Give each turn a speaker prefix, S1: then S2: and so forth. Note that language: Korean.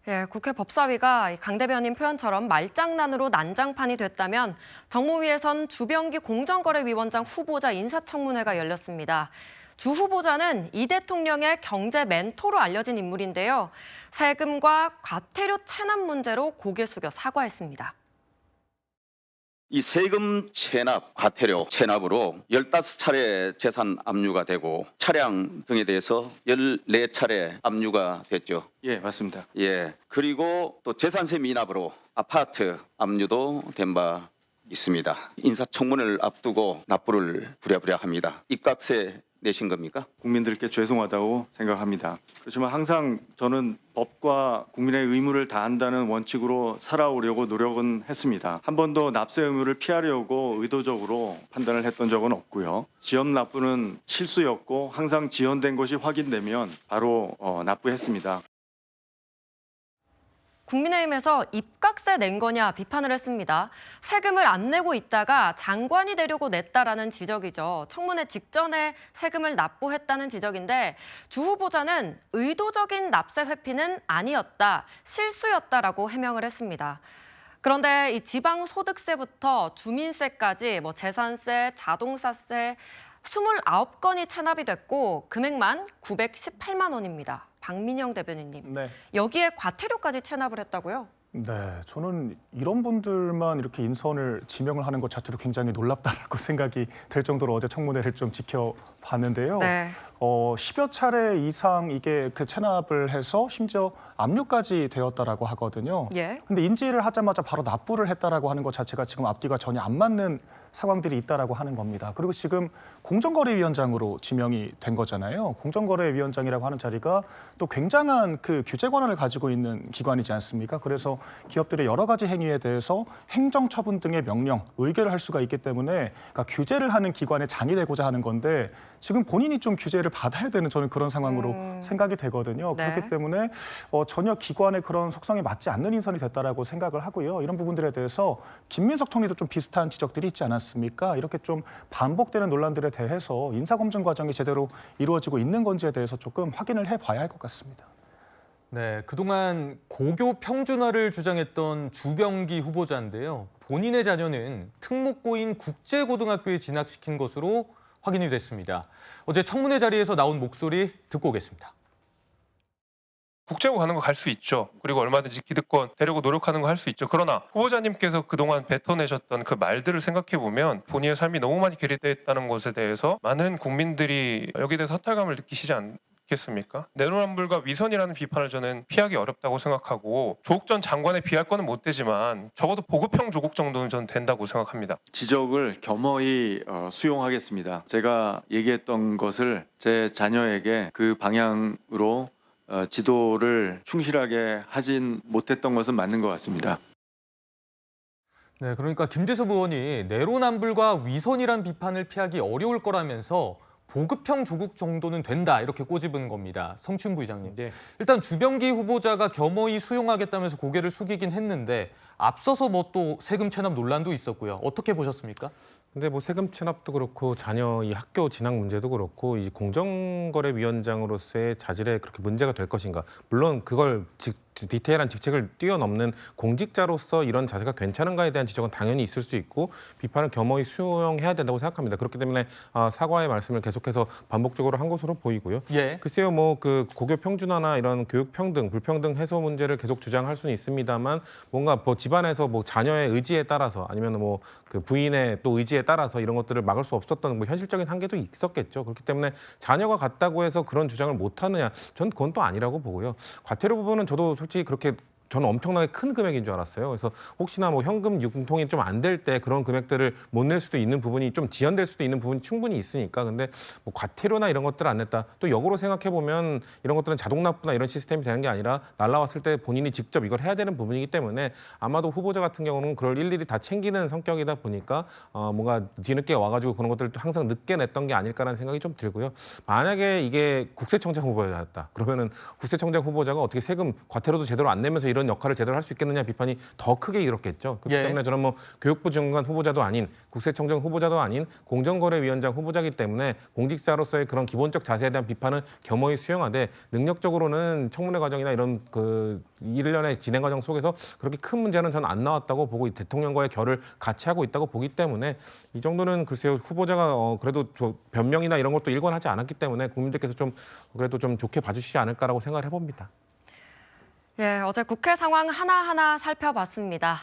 S1: 예, 국회 법사위가 강 대변인 표현처럼 말장난으로 난장판이 됐다면 정무위에선 주병기 공정거래위원장 후보자 인사청문회가 열렸습니다. 주 후보자는 이 대통령의 경제 멘토로 알려진 인물인데요. 세금과 과태료 체납 문제로 고개 숙여 사과했습니다.
S2: 이 세금 체납, 과태료 체납으로 15차례 재산 압류가 되고 차량 등에 대해서 14차례 압류가 됐죠.
S3: 예, 맞습니다.
S2: 예. 그리고 또 재산세 미납으로 아파트 압류도 된 바 있습니다. 인사청문회를 앞두고 납부를 부랴부랴 합니다. 입각세 내신 겁니까?
S3: 국민들께 죄송하다고 생각합니다. 그렇지만 항상 저는 법과 국민의 의무를 다한다는 원칙으로 살아오려고 노력은 했습니다. 한 번도 납세 의무를 피하려고 의도적으로 판단을 했던 적은 없고요. 지연 납부는 실수였고 항상 지연된 것이 확인되면 바로 납부했습니다.
S1: 국민의힘에서 입각세 낸 거냐 비판을 했습니다. 세금을 안 내고 있다가 장관이 되려고 냈다라는 지적이죠. 청문회 직전에 세금을 납부했다는 지적인데 주 후보자는 의도적인 납세 회피는 아니었다, 실수였다라고 해명을 했습니다. 그런데 이 지방소득세부터 주민세까지 재산세, 자동차세 29건이 체납이 됐고 금액만 918만 원입니다. 박민영 대변인님,
S4: 네.
S1: 여기에 과태료까지 체납을 했다고요?
S4: 네, 저는 이런 분들만 이렇게 인선을 지명을 하는 것 자체도 굉장히 놀랍다라고 생각이 될 정도로 어제 청문회를 좀 지켜봤는데요.
S1: 네.
S4: 10여 차례 이상 이게 그 체납을 해서 심지어 압류까지 되었다라고 하거든요.
S1: 예.
S4: 근데 인지를 하자마자 바로 납부를 했다라고 하는 것 자체가 지금 앞뒤가 전혀 안 맞는 상황들이 있다라고 하는 겁니다. 그리고 지금 공정거래위원장으로 지명이 된 거잖아요. 공정거래위원장이라고 하는 자리가 또 굉장한 그 규제 권한을 가지고 있는 기관이지 않습니까? 그래서 기업들의 여러 가지 행위에 대해서 행정처분 등의 명령, 의결을 할 수가 있기 때문에 그러니까 규제를 하는 기관의 장이 되고자 하는 건데 지금 본인이 좀 규제를 받아야 되는 저는 그런 상황으로 생각이 되거든요.
S1: 네.
S4: 그렇기 때문에 전혀 기관의 그런 속성에 맞지 않는 인선이 됐다라고 생각을 하고요. 이런 부분들에 대해서 김민석 총리도 좀 비슷한 지적들이 있지 않았습니까? 이렇게 좀 반복되는 논란들에 대해서 인사검증 과정이 제대로 이루어지고 있는 건지에 대해서 조금 확인을 해봐야 할 것 같습니다.
S5: 네, 그동안 고교 평준화를 주장했던 주병기 후보자인데요. 본인의 자녀는 특목고인 국제고등학교에 진학시킨 것으로 확인이 됐습니다. 어제 청문회 자리에서 나온 목소리 듣고 오겠습니다.
S6: 국제고 가는 거 갈 수 있죠. 그리고 얼마든지 기득권 되려고 노력하는 거 할 수 있죠. 그러나 후보자님께서 그동안 뱉어내셨던 그 말들을 생각해보면 본인의 삶이 너무 많이 괴리됐다는 것에 대해서 많은 국민들이 여기에 대해서 허탈감을 느끼시지 않겠습니까? 내로남불과 위선이라는 비판을 저는 피하기 어렵다고 생각하고 조국 전 장관에 비할 거는 못 되지만 적어도 보급형 조국 정도는 저는 된다고 생각합니다.
S3: 지적을 겸허히 수용하겠습니다. 제가 얘기했던 것을 제 자녀에게 그 방향으로 지도를 충실하게 하진 못했던 것은 맞는 것 같습니다.
S5: 네, 그러니까 김재섭 의원이 내로남불과 위선이란 비판을 피하기 어려울 거라면서 보급형 조국 정도는 된다 이렇게 꼬집은 겁니다. 성춘 부의장님.
S7: 네.
S5: 일단 주병기 후보자가 겸허히 수용하겠다면서 고개를 숙이긴 했는데 앞서서 또 세금 체납 논란도 있었고요. 어떻게 보셨습니까?
S7: 근데 세금 체납도 그렇고 자녀 이 학교 진학 문제도 그렇고 이 공정거래위원장으로서의 자질에 그렇게 문제가 될 것인가? 물론 그걸 디테일한 직책을 뛰어넘는 공직자로서 이런 자세가 괜찮은가에 대한 지적은 당연히 있을 수 있고 비판을 겸허히 수용해야 된다고 생각합니다. 그렇기 때문에 사과의 말씀을 계속해서 반복적으로 한 것으로 보이고요.
S5: 예.
S7: 글쎄요, 그 고교 평준화나 이런 교육 평등, 불평등 해소 문제를 계속 주장할 수는 있습니다만 뭔가 집안에서 자녀의 의지에 따라서 아니면 그 부인의 또 의지에 따라서 이런 것들을 막을 수 없었던 현실적인 한계도 있었겠죠. 그렇기 때문에 자녀가 같다고 해서 그런 주장을 못 하느냐? 전 그건 또 아니라고 보고요. 과태료 부분은 저도 솔직히 그렇게 저는 엄청나게 큰 금액인 줄 알았어요. 그래서 혹시나 현금 융통이 좀 안 될 때 그런 금액들을 못 낼 수도 있는 부분이 좀 지연될 수도 있는 부분이 충분히 있으니까. 근데 과태료나 이런 것들을 안 냈다. 또 역으로 생각해 보면 이런 것들은 자동 납부나 이런 시스템이 되는 게 아니라 날라왔을 때 본인이 직접 이걸 해야 되는 부분이기 때문에 아마도 후보자 같은 경우는 그걸 일일이 다 챙기는 성격이다 보니까 뭔가 뒤늦게 와가지고 그런 것들을 항상 늦게 냈던 게 아닐까라는 생각이 좀 들고요. 만약에 이게 국세청장 후보자였다. 그러면은 국세청장 후보자가 어떻게 세금 과태료도 제대로 안 내면서 이런 이런 역할을 제대로 할 수 있겠느냐 비판이 더 크게 일었겠죠. 그렇기
S5: 예.
S7: 때문에 저는 뭐 교육부 장관 후보자도 아닌 국세청정 후보자도 아닌 공정거래위원장 후보자이기 때문에 공직자로서의 그런 기본적 자세에 대한 비판은 겸허히 수용하되 능력적으로는 청문회 과정이나 이런 그 일련의 진행 과정 속에서 그렇게 큰 문제는 저는 안 나왔다고 보고 대통령과의 결을 같이 하고 있다고 보기 때문에 이 정도는 글쎄요 후보자가 그래도 변명이나 이런 것도 일관하지 않았기 때문에 국민들께서 좀 그래도 좀 좋게 봐주시지 않을까라고 생각을 해봅니다.
S1: 예, 어제 국회 상황 하나하나 살펴봤습니다.